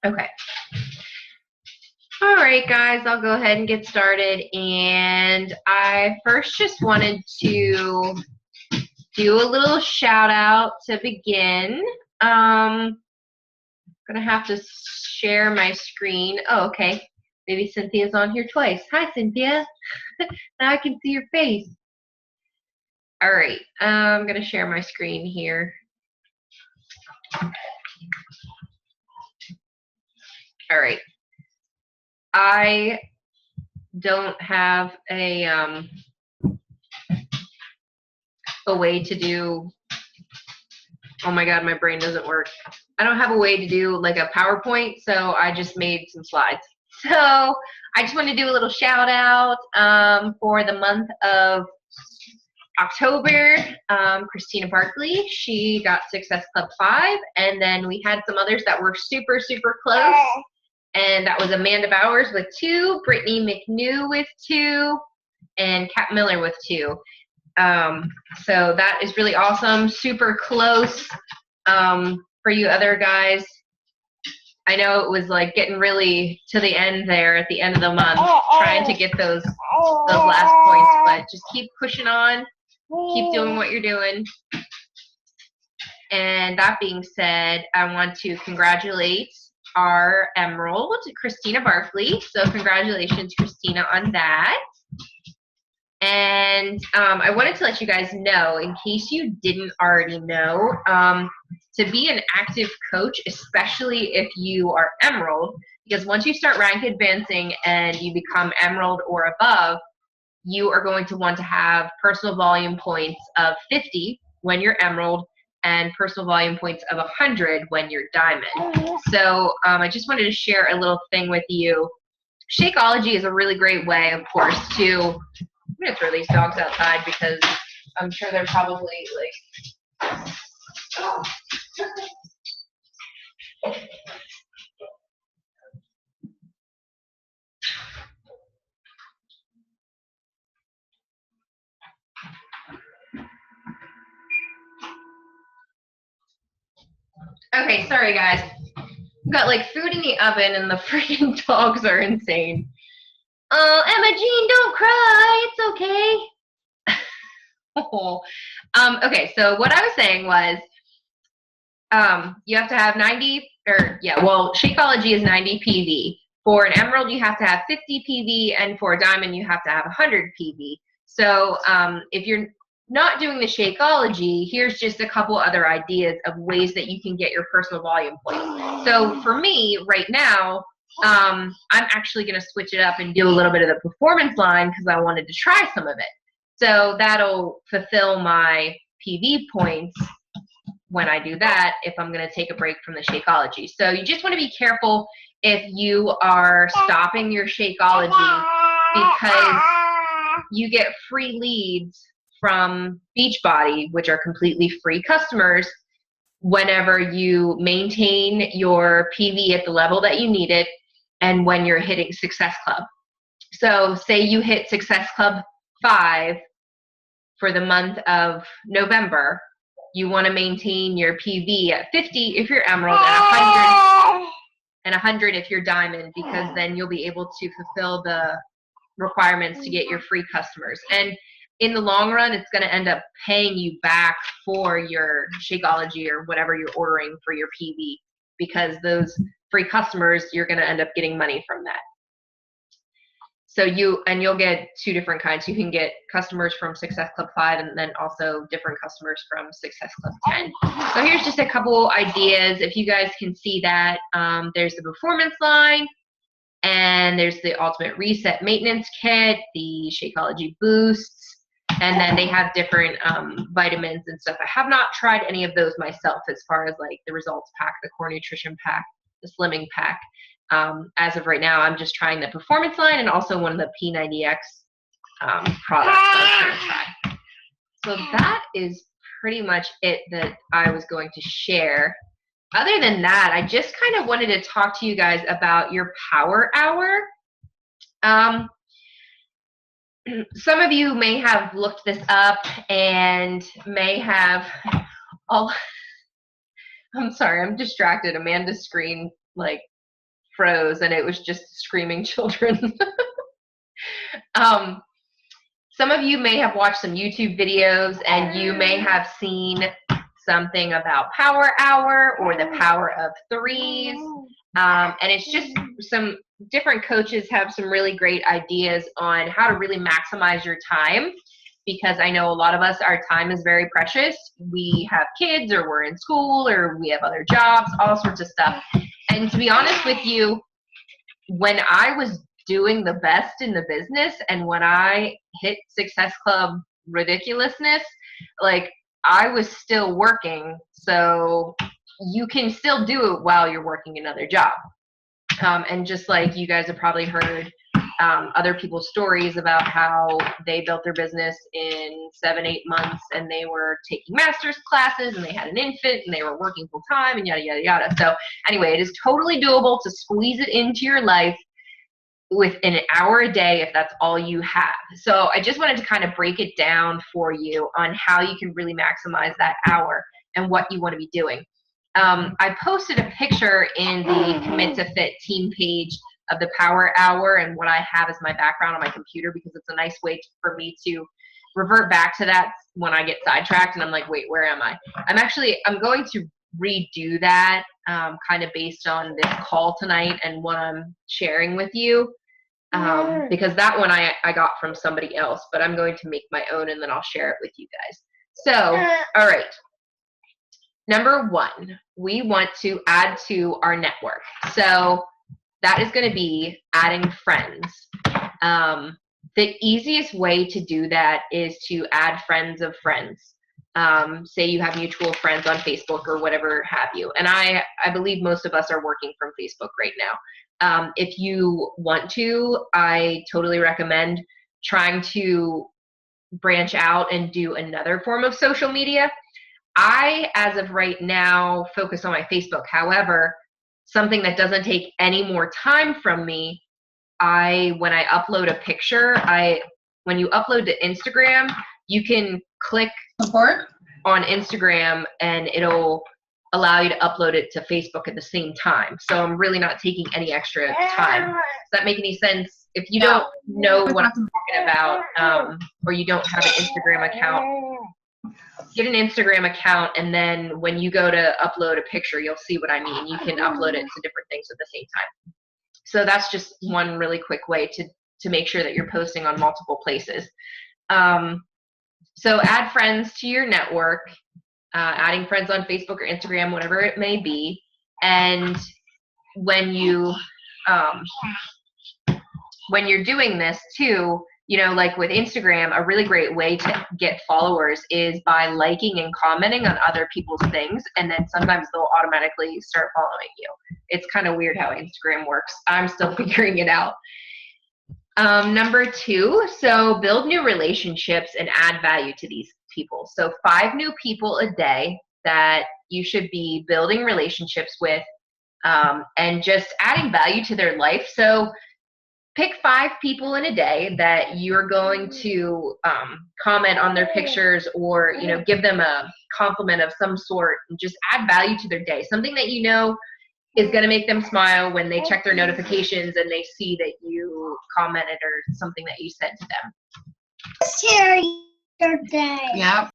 Okay. All right, guys, I'll go ahead and get started. And I first just wanted to do a little shout out to begin. I'm going to have to share my screen. Oh, okay. Maybe Cynthia's on here twice. Hi, Cynthia. Now I can see your face. All right, I'm going to share my screen here. All right. I don't have a way to do, oh my God, my brain doesn't work. I don't have a way to do like a PowerPoint, so I just made some slides. So I just want to do a little shout out for the month of October. Christina Barkley, she got Success Club 5, and then we had some others that were super, super close. And that was Amanda Bowers with 2, Brittany McNew with 2, and Kat Miller with 2. So that is really awesome, super close for you other guys. I know it was like getting really to the end there at the end of the month, trying to get those last points, but just keep pushing on, keep doing what you're doing. And that being said, I want to congratulate our Emerald, Christina Barkley. So congratulations, Christina, on that. And I wanted to let you guys know, in case you didn't already know, to be an active coach, especially if you are Emerald, because once you start rank advancing and you become Emerald or above, you are going to want to have personal volume points of 50 when you're Emerald and personal volume points of 100 when you're Diamond. So I just wanted to share a little thing with you. Shakeology is a really great way, of course, to... I'm going to throw these dogs outside because I'm sure they're probably like... Okay, sorry guys. I've got like food in the oven and the freaking dogs are insane. Emma Jean, don't cry. It's okay. Oh. Okay, so what I was saying was you have to have 90, or yeah, well, Shakeology is 90 PV. For an Emerald, you have to have 50 PV, and for a Diamond, you have to have 100 PV. So if you're not doing the Shakeology, here's just a couple other ideas of ways that you can get your personal volume points. So for me, right now, I'm actually going to switch it up and do a little bit of the performance line because I wanted to try some of it. So that'll fulfill my PV points when I do that, if I'm going to take a break from the Shakeology. So you just want to be careful if you are stopping your Shakeology, because you get free leads from Beachbody, which are completely free customers, whenever you maintain your PV at the level that you need it and when you're hitting Success Club. So say you hit Success Club 5 for the month of November, you want to maintain your PV at 50 if you're Emerald and 100 if you're Diamond, because then you'll be able to fulfill the requirements to get your free customers. And in the long run, it's going to end up paying you back for your Shakeology or whatever you're ordering for your PV, because those free customers, you're going to end up getting money from that. So you'll get 2 different kinds. You can get customers from Success Club 5 and then also different customers from Success Club 10. So here's just a couple ideas. If you guys can see that, there's the performance line, and there's the Ultimate Reset Maintenance Kit, the Shakeology Boosts, and then they have different vitamins and stuff. I have not tried any of those myself, as far as like the Results Pack, the Core Nutrition Pack, the Slimming Pack. As of right now, I'm just trying the performance line and also one of the P90X products that I'm going to try. So that is pretty much it that I was going to share. Other than that, I just kind of wanted to talk to you guys about your Power Hour. Some of you may have looked this up and may have all... I'm sorry, I'm distracted. Amanda's screen like froze and it was just screaming children. Some of you may have watched some YouTube videos and you may have seen something about Power Hour or the Power of Threes. And it's just some different coaches have some really great ideas on how to really maximize your time, because I know a lot of us, our time is very precious. We have kids or we're in school or we have other jobs, all sorts of stuff. And to be honest with you, when I was doing the best in the business and when I hit Success Club ridiculousness, like I was still working. So you can still do it while you're working another job. And just like you guys have probably heard other people's stories about how they built their business in 7-8 months and they were taking master's classes and they had an infant and they were working full time and yada, yada, yada. So anyway, it is totally doable to squeeze it into your life within an hour a day if that's all you have. So I just wanted to kind of break it down for you on how you can really maximize that hour and what you want to be doing. I posted a picture in the Commit to Fit team page of the Power Hour and what I have as my background on my computer, because it's a nice way for me to revert back to that when I get sidetracked and I'm like, wait, where am I? I'm going to redo that kind of based on this call tonight and what I'm sharing with you, because that one I got from somebody else, but I'm going to make my own and then I'll share it with you guys. So, all right. Number 1, we want to add to our network. So that is going to be adding friends. The easiest way to do that is to add friends of friends. Say you have mutual friends on Facebook or whatever have you. And I believe most of us are working from Facebook right now. If you want to, I totally recommend trying to branch out and do another form of social media. I, as of right now, focus on my Facebook. However, something that doesn't take any more time from me, when I upload a picture, when you upload to Instagram, you can click support on Instagram and it'll allow you to upload it to Facebook at the same time. So I'm really not taking any extra time. Does that make any sense? If you don't know what I'm talking about, or you don't have an Instagram account, get an Instagram account, and then when you go to upload a picture, you'll see what I mean. You can upload it to different things at the same time. So that's just one really quick way to make sure that you're posting on multiple places. So add friends to your network, adding friends on Facebook or Instagram, whatever it may be. And when you're doing this too, like with Instagram, a really great way to get followers is by liking and commenting on other people's things, and then sometimes they'll automatically start following you. It's kind of weird how Instagram works. I'm still figuring it out. Number 2, so build new relationships and add value to these people. So 5 new people a day that you should be building relationships with, and just adding value to their life. So pick 5 people in a day that you're going to comment on their pictures, or give them a compliment of some sort, and just add value to their day. Something that is going to make them smile when they check their notifications and they see that you commented or something that you said to them. Share your day. Yep.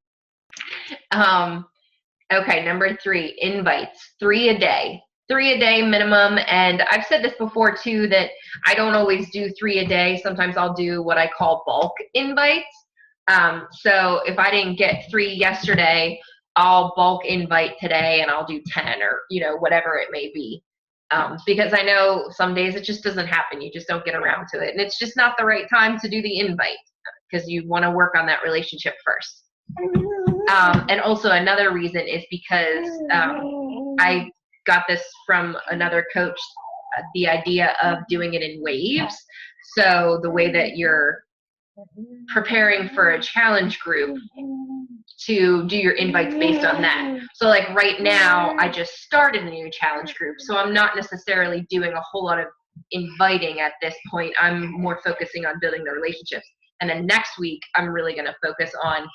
Okay, number 3, invites. 3 a day. 3 a day minimum. And I've said this before too, that I don't always do 3 a day. Sometimes I'll do what I call bulk invites. So if I didn't get 3 yesterday, I'll bulk invite today and I'll do 10 or, whatever it may be. Because I know some days it just doesn't happen. You just don't get around to it. And it's just not the right time to do the invite, because you want to work on that relationship first. And also another reason is because I got this from another coach, the idea of doing it in waves. So the way that you're preparing for a challenge group, to do your invites based on that. So like right now, I just started a new challenge group, so I'm not necessarily doing a whole lot of inviting at this point. I'm more focusing on building the relationships. And then next week, I'm really going to focus on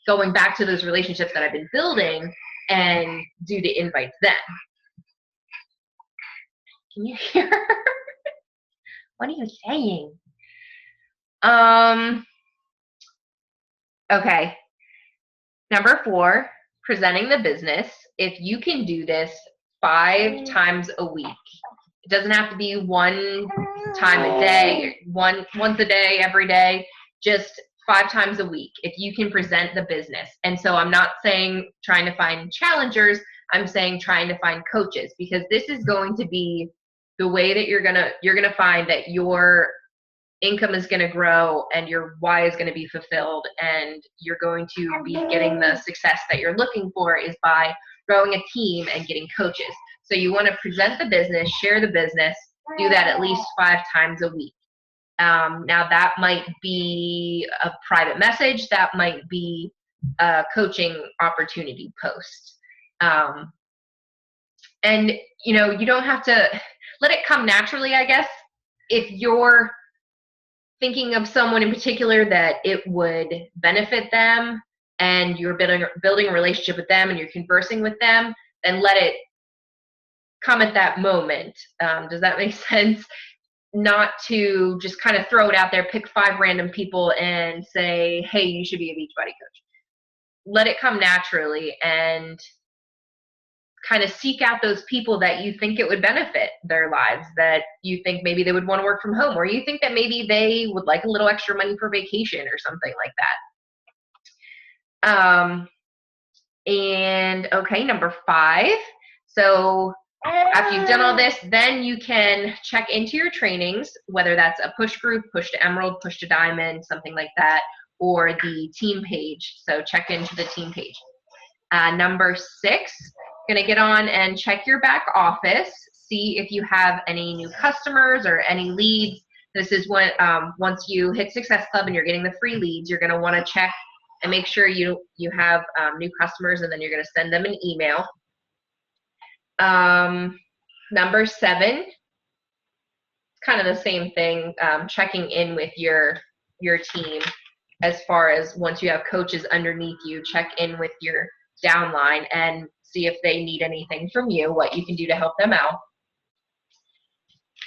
going back to those relationships that I've been building and do the invites then. Can you hear her? What are you saying? Okay. Number 4, presenting the business. If you can do this 5 times a week, it doesn't have to be one time a day, once a day, every day, just 5 times a week if you can present the business. And so I'm not saying trying to find challengers, I'm saying trying to find coaches, because this is going to be the way that you're gonna find that your income is going to grow and your why is going to be fulfilled, and you're going to be getting the success that you're looking for is by growing a team and getting coaches. So you want to present the business, share the business, do that at least 5 times a week. Now that might be a private message, that might be a coaching opportunity post. And you know, you don't have to let it come naturally, I guess. If you're thinking of someone in particular that it would benefit them and you're building a relationship with them and you're conversing with them, then let it come at that moment. Does that make sense? Not to just kind of throw it out there, pick 5 random people and say, hey, you should be a Beachbody coach. Let it come naturally and kind of seek out those people that you think it would benefit their lives, that you think maybe they would want to work from home, or you think that maybe they would like a little extra money for vacation or something like that. And okay, number 5. So after you've done all this, then you can check into your trainings, whether that's a push group, push to Emerald, push to Diamond, something like that, or the team page. So check into the team page. Number 6, going to get on and check your back office, see if you have any new customers or any leads. This is when once you hit Success Club and you're getting the free leads, you're going to want to check and make sure you have new customers, and then you're going to send them an email. Number 7, kind of the same thing, checking in with your team as far as once you have coaches underneath you, check in with your downline and see if they need anything from you, what you can do to help them out.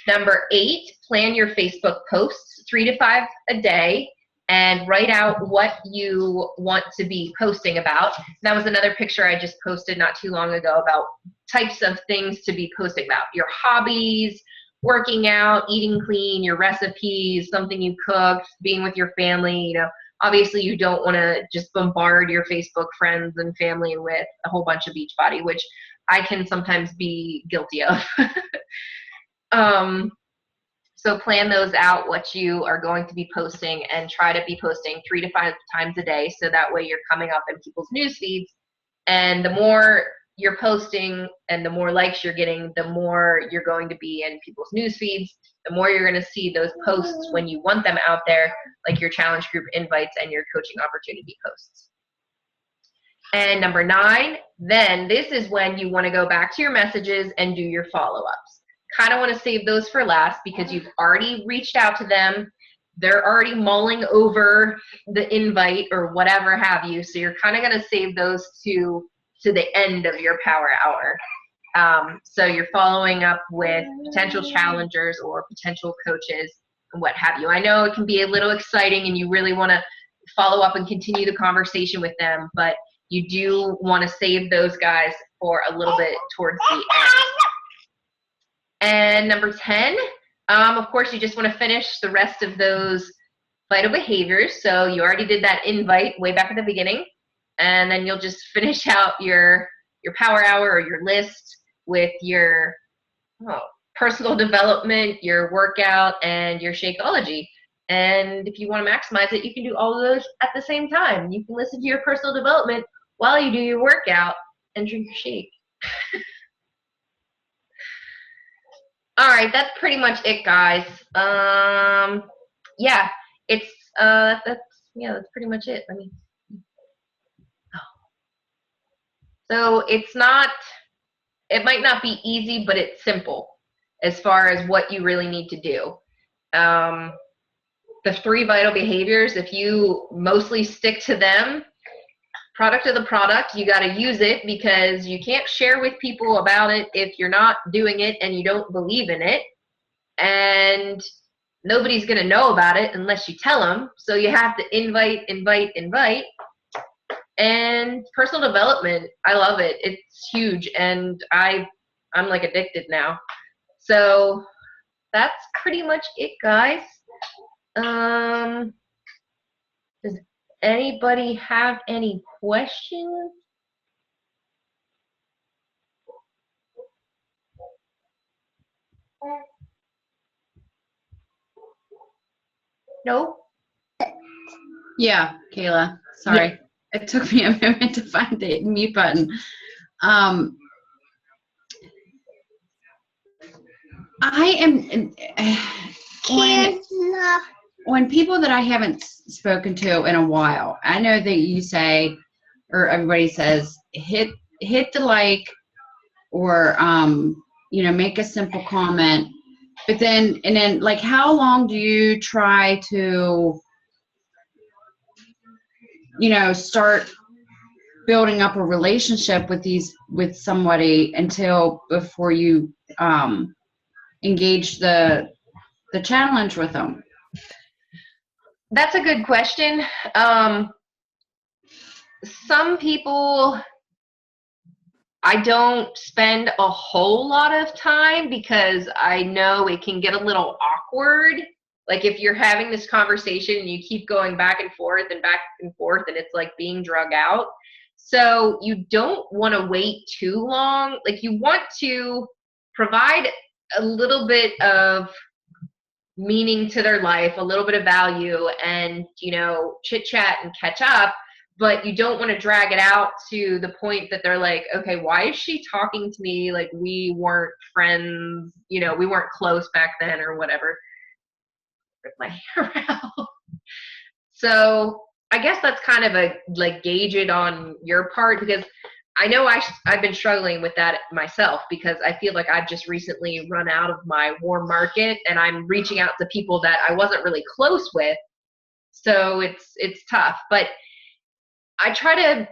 Number 8, plan your Facebook posts, 3 to 5 a day, and write out what you want to be posting about. That was another picture I just posted not too long ago about types of things to be posting about. Your hobbies, working out, eating clean, your recipes, something you cooked, being with your family. You know, obviously you don't want to just bombard your Facebook friends and family with a whole bunch of Beachbody, which I can sometimes be guilty of. So plan those out, what you are going to be posting, and try to be posting 3 to 5 times a day, so that way you're coming up in people's news feeds. And the more you're posting and the more likes you're getting, the more you're going to be in people's news feeds, the more you're going to see those posts when you want them out there, like your challenge group invites and your coaching opportunity posts. And number 9, then this is when you want to go back to your messages and do your follow-ups. Kind of want to save those for last because you've already reached out to them. They're already mulling over the invite or whatever have you. So you're kind of going to save those to the end of your power hour. So you're following up with potential challengers or potential coaches and what have you. I know it can be a little exciting and you really want to follow up and continue the conversation with them, but you do want to save those guys for a little bit towards the end. And number 10, of course, you just want to finish the rest of those vital behaviors. So you already did that invite way back at the beginning, and then you'll just finish out your power hour or your list with your personal development, your workout, and your Shakeology. And if you want to maximize it, you can do all of those at the same time. You can listen to your personal development while you do your workout and drink your shake. All right, that's pretty much it, guys. Yeah, it's that's pretty much it. So it might not be easy, but it's simple as far as what you really need to do. The 3 vital behaviors, if you mostly stick to them, product of the product. You got to use it because you can't share with people about it if you're not doing it and you don't believe in it. And nobody's going to know about it unless you tell them. So you have to invite. And personal development, I love it. It's huge, and I'm like addicted now. So that's pretty much it, guys. Does anybody have any questions? No? Yeah, Kayla. Sorry. Yeah. It took me a moment to find the mute button. I am when people that I haven't spoken to in a while, I know that you say, or everybody says, hit the like, or make a simple comment. But then like, how long do you try to start building up a relationship with somebody before you engage the challenge with them? That's a good question. Some people, I don't spend a whole lot of time because I know it can get a little awkward. Like if you're having this conversation and you keep going back and forth and it's like being drug out. So you don't want to wait too long. Like you want to provide a little bit of meaning to their life, a little bit of value, and chit chat and catch up, but you don't want to drag it out to the point that they're like, okay, why is she talking to me like we weren't friends, we weren't close back then or whatever. Rip my hair out. So I guess that's kind of a like gauge it on your part, because I know I've been struggling with that myself, because I feel like I've just recently run out of my warm market and I'm reaching out to people that I wasn't really close with. So it's tough, but I try to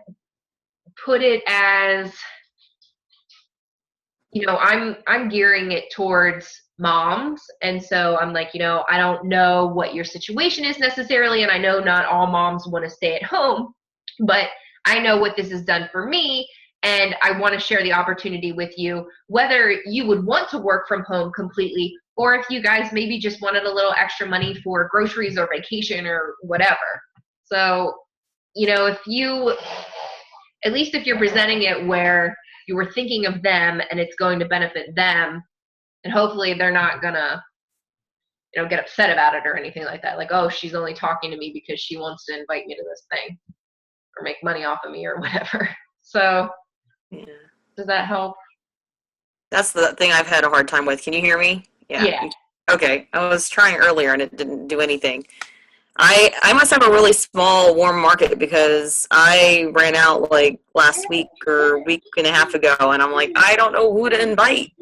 put it as, I'm gearing it towards moms. And so I'm like, I don't know what your situation is necessarily. And I know not all moms want to stay at home, but I know what this has done for me, and I want to share the opportunity with you, whether you would want to work from home completely, or if you guys maybe just wanted a little extra money for groceries or vacation or whatever. So, at least if you're presenting it where you were thinking of them and it's going to benefit them, and hopefully they're not gonna, get upset about it or anything like that. Like, oh, she's only talking to me because she wants to invite me to this thing or make money off of me or whatever. So Yeah. Does that help? That's the thing I've had a hard time with. Can you hear me? Yeah. Okay. I was trying earlier and it didn't do anything. I must have a really small warm market because I ran out like last week or week and a half ago, and I'm like, I don't know who to invite.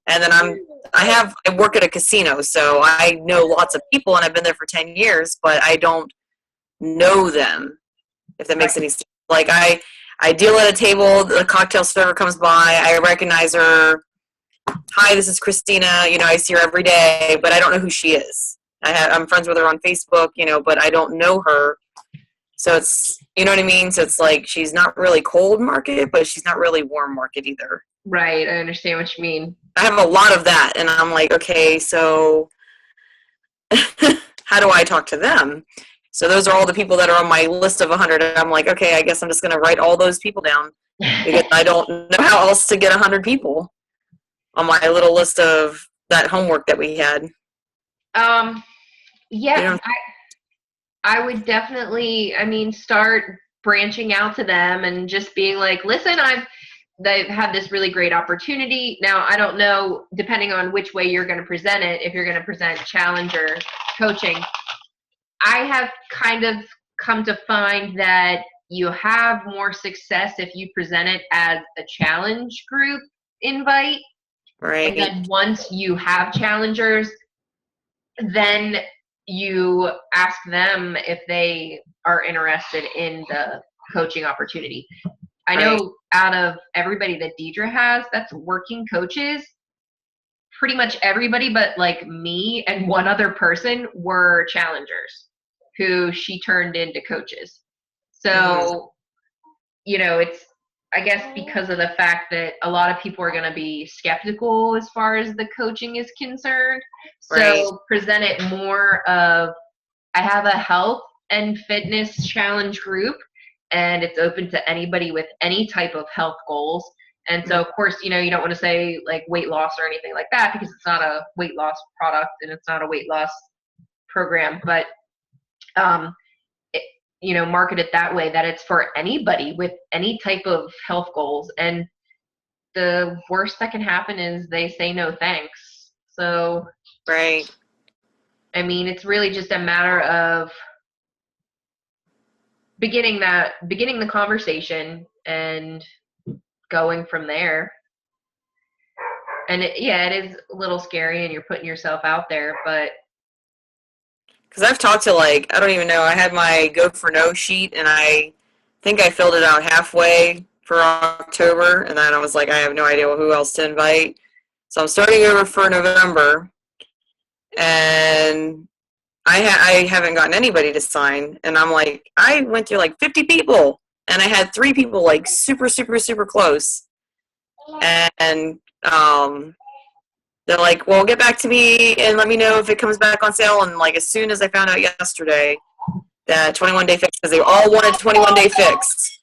And then I work at a casino, so I know lots of people and I've been there for 10 years, but I don't know them, if that makes any sense. Like I deal at a table, the cocktail server comes by, I recognize her. Hi, this is Christina. I see her every day, but I don't know who she is. I'm friends with her on Facebook, but I don't know her. So it's, you know what I mean? So it's like she's not really cold market, but she's not really warm market either. Right. I understand what you mean. I have a lot of that, and I'm like, okay, so how do I talk to them? So those are all the people that are on my list of 100. And I'm like, okay, I guess I'm just going to write all those people down because I don't know how else to get 100 people on my little list of that homework that we had. Yeah, I would definitely, start branching out to them and just being like, listen, they've had this really great opportunity. Now, I don't know, depending on which way you're going to present it, if you're going to present challenge or coaching. I have kind of come to find that you have more success if you present it as a challenge group invite. Right. And then once you have challengers, then you ask them if they are interested in the coaching opportunity. I know out of everybody that Deidre has that's working coaches, pretty much everybody but like me and one other person were challengers who she turned into coaches. So, you know, it's, I guess because of the fact that a lot of people are going to be skeptical as far as the coaching is concerned. So present it more of, I have a health and fitness challenge group, and it's open to anybody with any type of health goals. And so, of course, you know, you don't want to say like weight loss or anything like that because it's not a weight loss product and it's not a weight loss program. But, you know, market it that way, that it's for anybody with any type of health goals. And the worst that can happen is they say no thanks. So, I mean, it's really just a matter of beginning the conversation and going from there. And it is a little scary and you're putting yourself out there, but because I've talked to, like, I don't even know, I had my go for no sheet and I think I filled it out halfway for October, and then I was like, I have no idea who else to invite. So I'm starting over for November, and I haven't gotten anybody to sign, and I'm like, I went through like 50 people, and I had 3 people like super, super, super close, and they're like, well, get back to me and let me know if it comes back on sale. And like, as soon as I found out yesterday that 21-day fix, because they all wanted 21-day fix,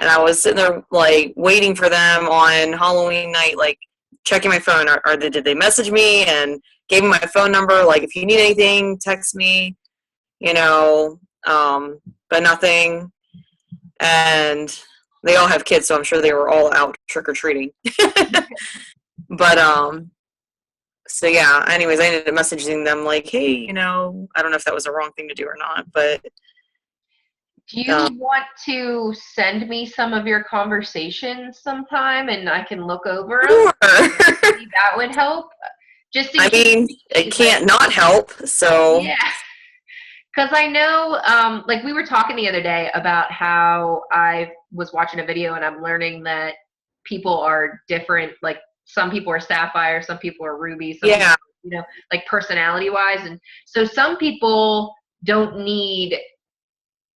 and I was sitting there like waiting for them on Halloween night, like checking my phone, did they message me, and gave me my phone number, like, if you need anything, text me, you know, but nothing. And they all have kids, so I'm sure they were all out trick-or-treating. But so yeah, anyways, I ended up messaging them like, hey, you know, I don't know if that was the wrong thing to do or not, but do you want to send me some of your conversations sometime and I can look over them? Sure. Maybe that would help. Just I mean, it can't not help, so. Yeah. Because I know, like we were talking the other day about how I was watching a video and I'm learning that people are different. Like some people are sapphire, some people are ruby, some people, you know, like personality wise. And so some people don't need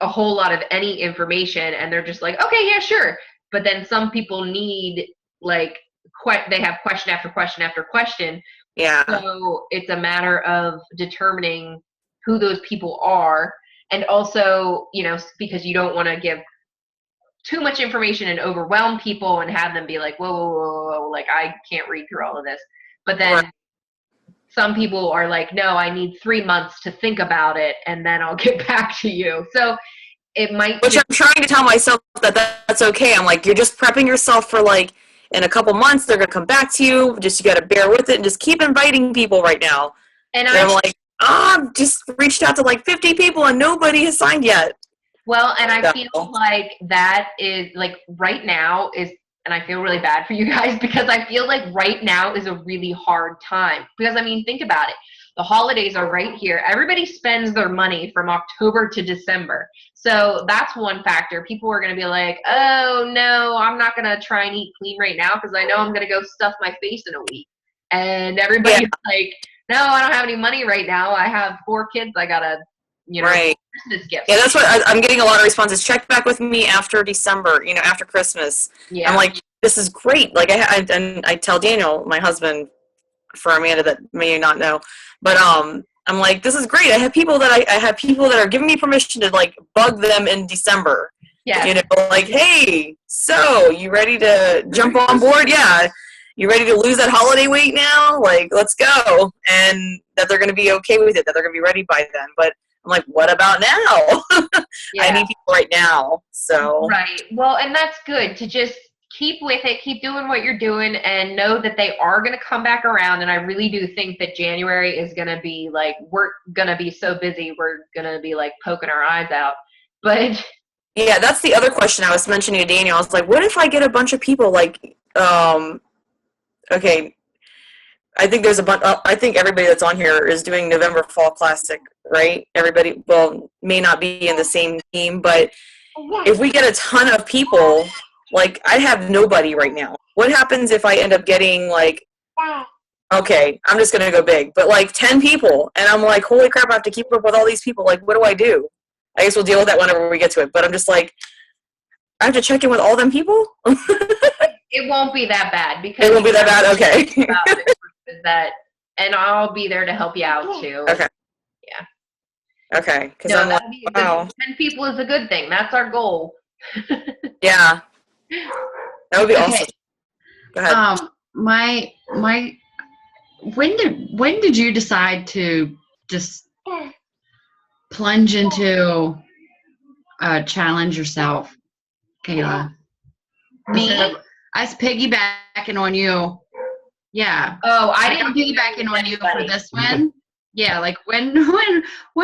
a whole lot of any information and they're just like, okay, yeah, sure. But then some people need like, they have question after question after question. Yeah. So it's a matter of determining who those people are. And also, you know, because you don't want to give too much information and overwhelm people and have them be like, whoa, whoa, whoa, whoa, like I can't read through all of this. But then some people are like, no, I need 3 months to think about it and then I'll get back to you. So it might. Which I'm trying to tell myself that that's okay. I'm like, you're just prepping yourself for like, in a couple months, they're going to come back to you. Just, you got to bear with it and just keep inviting people right now. And I'm like, I've just reached out to like 50 people and nobody has signed yet. Well, and I feel like that is like right now is, and I feel really bad for you guys because I feel like right now is a really hard time. Because I mean, think about it. The holidays are right here. Everybody spends their money from October to December. So that's one factor. People are going to be like, oh, no, I'm not going to try and eat clean right now because I know I'm going to go stuff my face in a week. And everybody's like, no, I don't have any money right now. I have 4 kids. I got to, you know, Christmas gifts. Yeah, that's what I'm getting a lot of responses. Check back with me after December, you know, after Christmas. Yeah. I'm like, this is great. Like, I tell Daniel, my husband, for Amanda that may not know, but I'm like, this is great. I have people that are giving me permission to like bug them in December. Yeah. You know, like, hey, so you ready to jump on board? Yeah. You ready to lose that holiday weight now? Like, let's go. And that they're going to be okay with it, that they're going to be ready by then. But I'm like, what about now? I need people right now. So. Right. Well, and that's good to just keep with it, keep doing what you're doing, and know that they are going to come back around. And I really do think that January is going to be like, we're going to be so busy, we're going to be like poking our eyes out. But yeah, that's the other question I was mentioning to Daniel. I was like, what if I get a bunch of people like, okay, I think there's a bunch, I think everybody that's on here is doing November Fall Classic, right? Everybody, well, may not be in the same team, but if we get a ton of people, like I have nobody right now. What happens if I end up getting like, okay, I'm just gonna go big, but like 10 people, and I'm like, holy crap, I have to keep up with all these people. Like, what do I do? I guess we'll deal with that whenever we get to it. But I'm just like, I have to check in with all them people. It won't be that bad because It won't be that bad. Okay. that, and I'll be there to help you out too. Okay. Yeah. Okay. Because No, I'm like, that'd be a good, wow. 10 people is a good thing. That's our goal. Yeah. That would be Okay. awesome. Go ahead. My when did you decide to just plunge into challenge yourself, Kayla? Me? I was piggybacking on you. Yeah. Oh, I I'm didn't do piggybacking on you for anybody. this one. Yeah, like when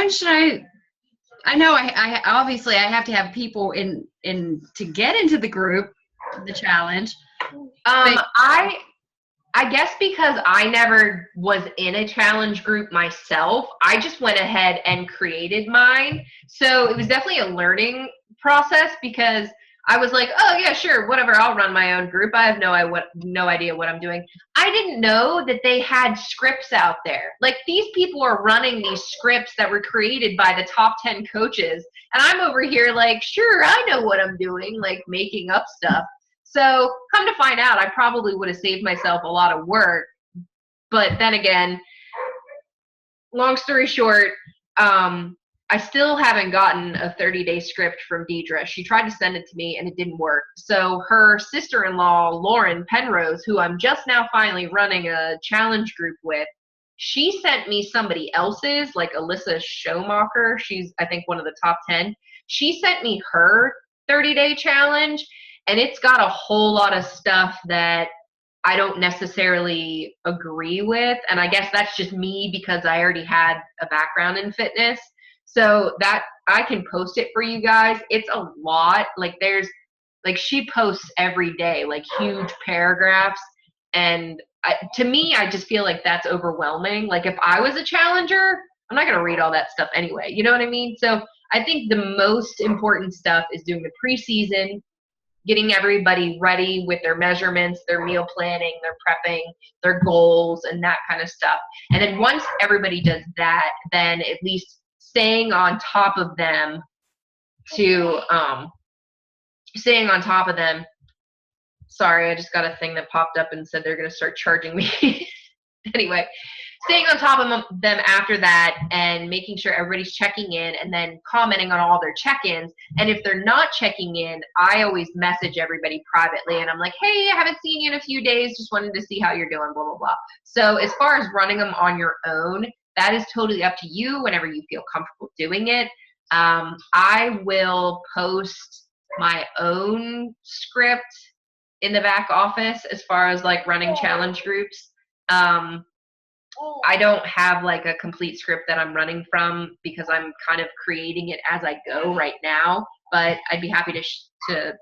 should I know I obviously I have to have people in to get into the group, the challenge. I guess because I never was in a challenge group myself, I just went ahead and created mine. So it was definitely a learning process because I was like, oh yeah, sure, whatever, I'll run my own group. I have no idea what I'm doing. I didn't know that they had scripts out there. Like these people are running these scripts that were created by the top 10 coaches. And I'm over here like, sure, I know what I'm doing, like making up stuff. So come to find out, I probably would have saved myself a lot of work. But then again, long story short, I still haven't gotten a 30-day script from Deidre. She tried to send it to me and it didn't work. So her sister-in-law, Lauren Penrose, who I'm just now finally running a challenge group with, she sent me somebody else's, like Alyssa Schomacher. She's, I think, one of the top 10. She sent me her 30-day challenge. And it's got a whole lot of stuff that I don't necessarily agree with. And I guess that's just me because I already had a background in fitness. So that I can post it for you guys. It's a lot. Like she posts every day, like huge paragraphs. And to me, I just feel like that's overwhelming. Like if I was a challenger, I'm not going to read all that stuff anyway. You know what I mean? So I think the most important stuff is doing the preseason, getting everybody ready with their measurements, their meal planning, their prepping, their goals, and that kind of stuff. And then once everybody does that, then at least staying on top of them Sorry, I just got a thing that popped up and said they're going to start charging me. Anyway, staying on top of them after that and making sure everybody's checking in and then commenting on all their check-ins. And if they're not checking in, I always message everybody privately and I'm like, hey, I haven't seen you in a few days. Just wanted to see how you're doing, blah, blah, blah. So as far as running them on your own, that is totally up to you whenever you feel comfortable doing it. I will post my own script in the back office as far as like running challenge groups. I don't have like a complete script that I'm running from because I'm kind of creating it as I go right now, but I'd be happy to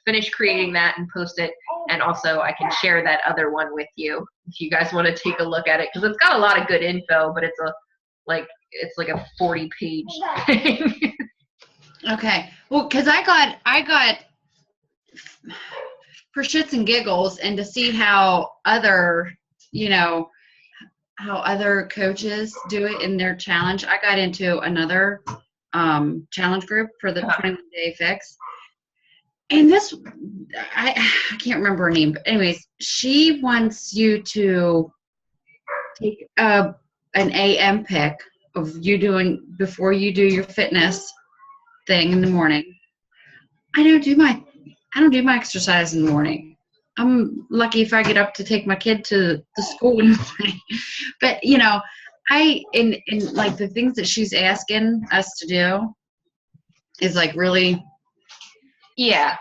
finish creating that and post it. And also I can share that other one with you if you guys want to take a look at it, because it's got a lot of good info, but it's like a 40-page thing. Okay. Well, because I got for shits and giggles and to see how other coaches do it in their challenge. I got into another challenge group for the 21-day fix. And this, I can't remember her name, but anyways, she wants you to take an AM pick of you doing before you do your fitness thing in the morning. I don't do my exercise in the morning. I'm lucky if I get up to take my kid to school in the morning. But in like the things that she's asking us to do is like really. Yeah.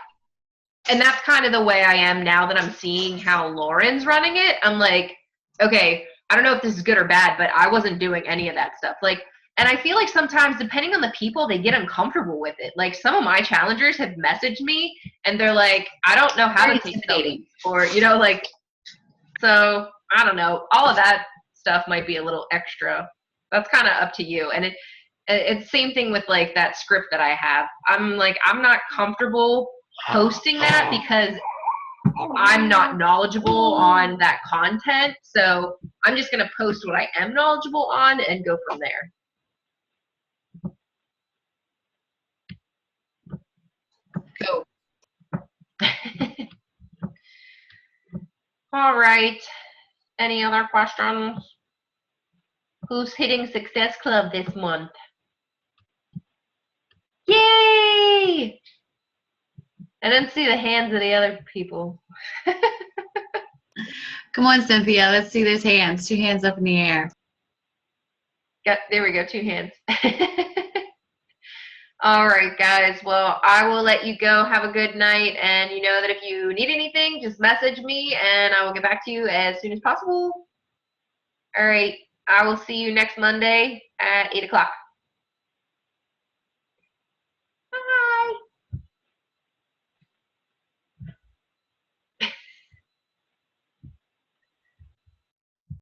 And that's kind of the way I am now that I'm seeing how Lauren's running it. I'm like, okay, I don't know if this is good or bad, but I wasn't doing any of that stuff. Like, and I feel like sometimes, depending on the people, they get uncomfortable with it. Like, some of my challengers have messaged me, and they're like, I don't know how to take selfies. Or, so, I don't know. All of that stuff might be a little extra. That's kind of up to you. And It's same thing with like that script that I have. I'm not comfortable posting that because I'm not knowledgeable on that content. So I'm just going to post what I am knowledgeable on and go from there. Go. All right. Any other questions? Who's hitting Success Club this month? Yay! I didn't see the hands of the other people. Come on, Cynthia. Let's see those hands. 2 hands up in the air. There we go, 2 hands. All right, guys. Well, I will let you go. Have a good night. And you know that if you need anything, just message me and I will get back to you as soon as possible. All right. I will see you next Monday at 8 o'clock.